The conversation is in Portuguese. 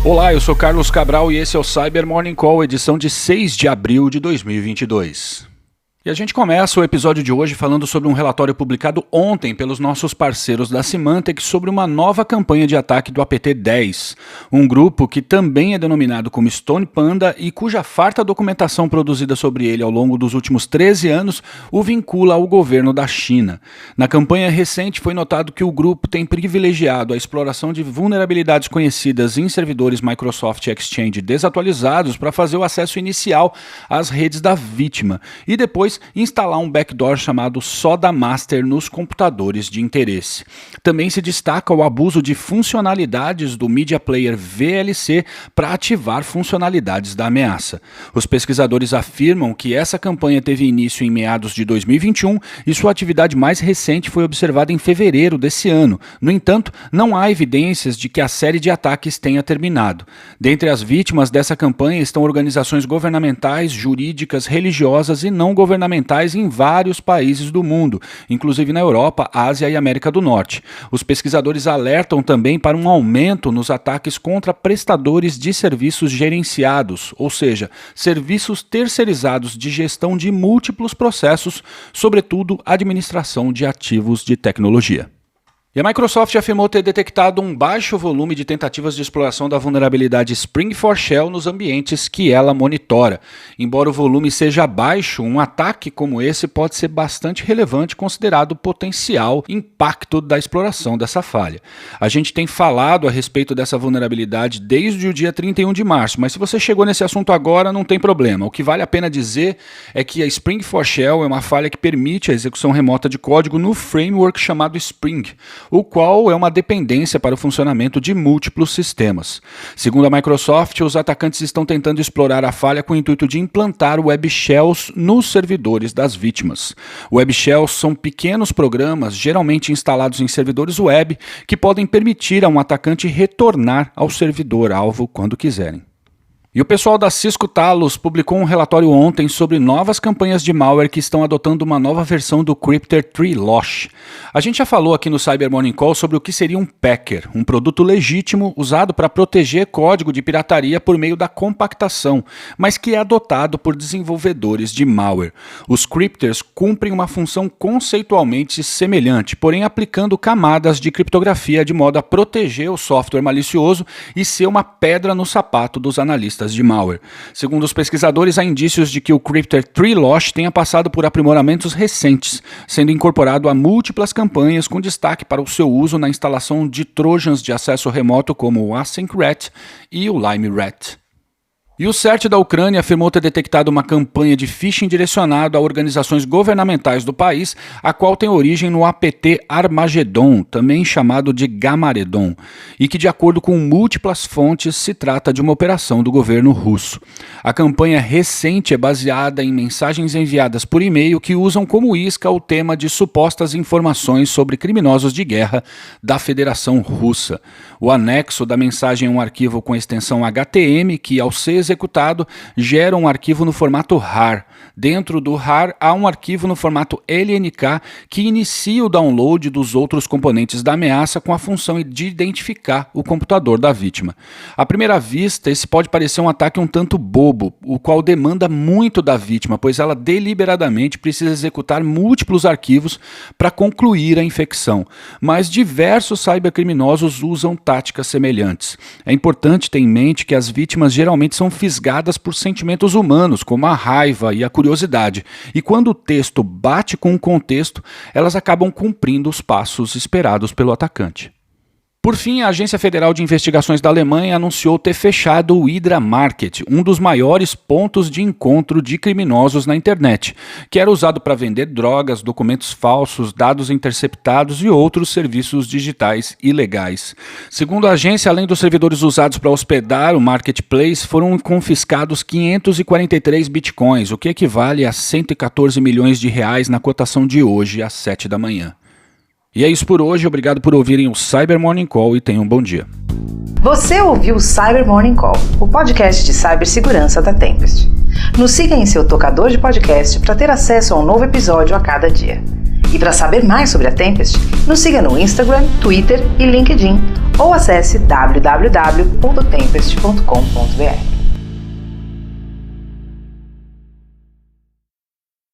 Olá, eu sou Carlos Cabral e esse é o Cyber Morning Call, edição de 6 de abril de 2022. E a gente começa o episódio de hoje falando sobre um relatório publicado ontem pelos nossos parceiros da Symantec sobre uma nova campanha de ataque do APT-10, um grupo que também é denominado como Stone Panda e cuja farta documentação produzida sobre ele ao longo dos últimos 13 anos o vincula ao governo da China. Na campanha recente foi notado que o grupo tem privilegiado a exploração de vulnerabilidades conhecidas em servidores Microsoft Exchange desatualizados para fazer o acesso inicial às redes da vítima e depois instalar um backdoor chamado Soda Master nos computadores de interesse. Também se destaca o abuso de funcionalidades do Media Player VLC para ativar funcionalidades da ameaça. Os pesquisadores afirmam que essa campanha teve início em meados de 2021 e sua atividade mais recente foi observada em fevereiro desse ano. No entanto, não há evidências de que a série de ataques tenha terminado. Dentre as vítimas dessa campanha estão organizações governamentais, jurídicas, religiosas e não governamentais em vários países do mundo, inclusive na Europa, Ásia e América do Norte. Os pesquisadores alertam também para um aumento nos ataques contra prestadores de serviços gerenciados, ou seja, serviços terceirizados de gestão de múltiplos processos, sobretudo administração de ativos de tecnologia. E a Microsoft afirmou ter detectado um baixo volume de tentativas de exploração da vulnerabilidade Spring4Shell nos ambientes que ela monitora. Embora o volume seja baixo, um ataque como esse pode ser bastante relevante considerado o potencial impacto da exploração dessa falha. A gente tem falado a respeito dessa vulnerabilidade desde o dia 31 de março, mas se você chegou nesse assunto agora, não tem problema. O que vale a pena dizer é que a Spring4Shell é uma falha que permite a execução remota de código no framework chamado Spring, o qual é uma dependência para o funcionamento de múltiplos sistemas. Segundo a Microsoft, os atacantes estão tentando explorar a falha com o intuito de implantar web shells nos servidores das vítimas. Web shells são pequenos programas, geralmente instalados em servidores web, que podem permitir a um atacante retornar ao servidor-alvo quando quiserem. E o pessoal da Cisco Talos publicou um relatório ontem sobre novas campanhas de malware que estão adotando uma nova versão do Crypter Trilosh. A gente já falou aqui no Cyber Morning Call sobre o que seria um packer, um produto legítimo usado para proteger código de pirataria por meio da compactação, mas que é adotado por desenvolvedores de malware. Os crypters cumprem uma função conceitualmente semelhante, porém aplicando camadas de criptografia de modo a proteger o software malicioso e ser uma pedra no sapato dos analistas de malware. Segundo os pesquisadores, há indícios de que o Crypter Trilosh tenha passado por aprimoramentos recentes, sendo incorporado a múltiplas campanhas com destaque para o seu uso na instalação de trojans de acesso remoto como o Async-Rat e o Lime-Rat. E o CERT da Ucrânia afirmou ter detectado uma campanha de phishing direcionado a organizações governamentais do país, a qual tem origem no APT Armagedon, também chamado de Gamaredon, e que, de acordo com múltiplas fontes, se trata de uma operação do governo russo. A campanha recente é baseada em mensagens enviadas por e-mail que usam como isca o tema de supostas informações sobre criminosos de guerra da Federação Russa. O anexo da mensagem é um arquivo com extensão HTML que, ao ser executado, gera um arquivo no formato RAR. Dentro do RAR há um arquivo no formato LNK que inicia o download dos outros componentes da ameaça com a função de identificar o computador da vítima. À primeira vista, esse pode parecer um ataque um tanto bobo, o qual demanda muito da vítima, pois ela deliberadamente precisa executar múltiplos arquivos para concluir a infecção. Mas diversos cybercriminosos usam táticas semelhantes. É importante ter em mente que as vítimas geralmente são fisgadas por sentimentos humanos, como a raiva e a curiosidade, e quando o texto bate com o contexto, elas acabam cumprindo os passos esperados pelo atacante. Por fim, a Agência Federal de Investigações da Alemanha anunciou ter fechado o Hydra Market, um dos maiores pontos de encontro de criminosos na internet, que era usado para vender drogas, documentos falsos, dados interceptados e outros serviços digitais ilegais. Segundo a agência, além dos servidores usados para hospedar o marketplace, foram confiscados 543 bitcoins, o que equivale a 114 milhões de reais na cotação de hoje, às 7 da manhã. E é isso por hoje, obrigado por ouvirem o Cyber Morning Call e tenham um bom dia. Você ouviu o Cyber Morning Call, o podcast de cibersegurança da Tempest. Nos siga em seu tocador de podcast para ter acesso a um novo episódio a cada dia. E para saber mais sobre a Tempest, nos siga no Instagram, Twitter e LinkedIn, ou acesse www.tempest.com.br.